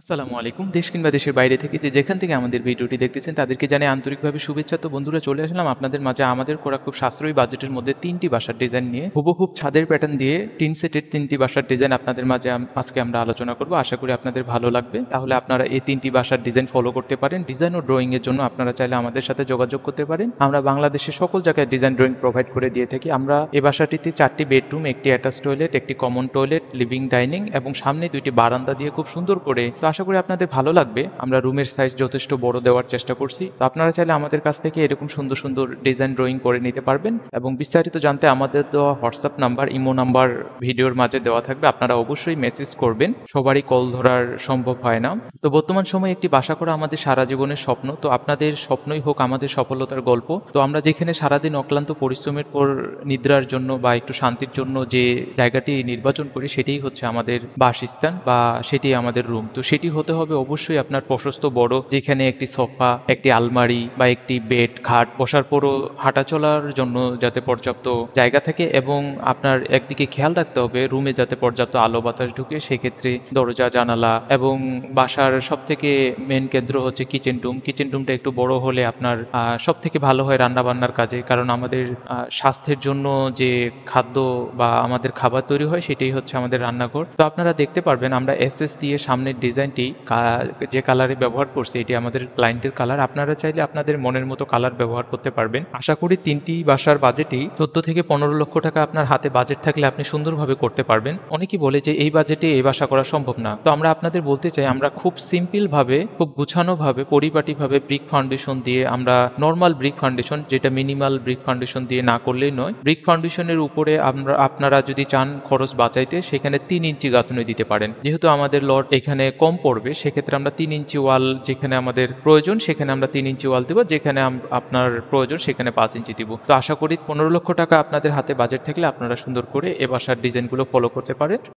আসসালামু আলাইকুম। দেশ কিংবা দেশের বাইরে থেকে যেখান থেকে আমাদের ভিডিওটি দেখতেছেন তাদেরকে জানাই আন্তরিকভাবে শুভেচ্ছা। তো বন্ধুরা, চলে আসলাম আপনাদের মাঝে আমাদের করা খুব সাশ্রয়ী বাজেটের মধ্যে ৩টি বাসার ডিজাইন নিয়ে। হুবহুব ছাদের প্যাটার্ন দিয়ে টিন সেটের ৩টি বাসার ডিজাইন আপনাদের মাঝে আজকে আমরা আলোচনা করব। আশা করি আপনাদের ভালো লাগবে। তাহলে আপনারা এই ৩টি বাসার ডিজাইন ফলো করতে পারেন। ডিজাইন ও ড্রয়িং এর জন্য আপনারা চাইলে আমাদের সাথে যোগাযোগ করতে পারেন। আমরা বাংলাদেশের সকল জায়গায় ডিজাইন ড্রয়িং প্রোভাইড করে দিয়ে থাকি। আমরা এই বাসাটিতে 4টি বেডরুম, একটি অ্যাটাচ টয়লেট, একটি কমন টয়লেট, লিভিং ডাইনিং এবং সামনে 2টি বারান্দা দিয়ে খুব সুন্দর করে, তো আশা করি আপনাদের ভালো লাগবে। আমরা রুমের সাইজ যথেষ্ট বড় দেওয়ার চেষ্টা করছি। তো আপনারা চাইলে আমাদের কাছ থেকে এরকম সুন্দর সুন্দর ডিজাইন ড্রয়িং করে নিতে পারবেন এবং বিস্তারিত জানতে আমাদের দেওয়া হোয়াটসঅ্যাপ নাম্বার, ইমো নাম্বার ভিডিওর মাঝে দেওয়া থাকবে। আপনারা অবশ্যই মেসেজ করবেন। সবারই কল ধরার সম্ভব হয় না। তো বর্তমান সময়ে একটি বাসা করা আমাদের সারা জীবনের স্বপ্ন। তো আপনাদের স্বপ্নই হোক আমাদের সফলতার গল্প। তো আমরা যেখানে সারাদিন অক্লান্ত পরিশ্রমের পর নিদ্রার জন্য বা একটু শান্তির জন্য যে জায়গাটি নির্বাচন করি সেটিই হচ্ছে আমাদের বাসস্থান বা সেটি আমাদের রুম। তো সেটি হতে হবে অবশ্যই আপনার প্রশস্ত বড়, যেখানে একটি সোফা, একটি আলমারি বা একটি বেড, খাট, বসার পরও হাঁটা চলার জন্য যাতে পর্যাপ্ত জায়গা থাকে এবং আপনার একদিকে খেয়াল রাখতে হবে রুমে যাতে পর্যাপ্ত আলো বাতাস ঢুকে। সেক্ষেত্রে দরজা, জানালা এবং বাসার সব থেকে মেন কেন্দ্র হচ্ছে কিচেন রুম। কিচেন রুমটা একটু বড় হলে আপনার সব থেকে ভালো হয় রান্না বান্নার কাজে, কারণ আমাদের স্বাস্থ্যের জন্য যে খাদ্য বা আমাদের খাবার তৈরি হয় সেটাই হচ্ছে আমাদের রান্নাঘর। তো আপনারা দেখতে পারবেন আমরা এসএস দিয়ে সামনের ডিজাইনটি যে কালারে ব্যবহার করছি এটি আমাদের ক্লায়েন্টের কালার। আপনারা চাইলে আপনাদের মনের মতো কালার ব্যবহার করতে পারবেন। আশা করি 3টি বাসার বাজেটই 14 থেকে 15 লক্ষ টাকা আপনার হাতে বাজেট থাকলে আপনি সুন্দরভাবে করতে পারবেন। অনেকেই বলে যে এই বাজেটে এই বাসা করা সম্ভব না। তো আমরা আপনাদের বলতে চাই আমরা খুব সিম্পল ভাবে, খুব গুছানোভাবে, পরিপাটিভাবে ব্রিক ফাউন্ডেশন দিয়ে, আমরা নর্মাল ব্রিক ফাউন্ডেশন, যেটা মিনিমাল ব্রিক ফাউন্ডেশন দিয়ে না করলেই নয়, ব্রিক ফাউন্ডেশনের উপরে আপনারা যদি চান খরচ বাঁচাইতে, সেখানে 3 ইঞ্চি গাঁথুনি দিতে পারেন। যেহেতু আমাদের লট এখানে কম পড়বে, সেক্ষেত্রে আমরা 3 ইঞ্চি ওয়াল, যেখানে আমাদের প্রয়োজন সেখানে আমরা 3 ইঞ্চি ওয়াল দেবো, যেখানে আপনার প্রয়োজন সেখানে 5 ইঞ্চি দিব। তো আশা করি 15 লক্ষ টাকা আপনাদের হাতে বাজেট থাকলে আপনারা সুন্দর করে এ বাসার ডিজাইনগুলো ফলো করতে পারেন।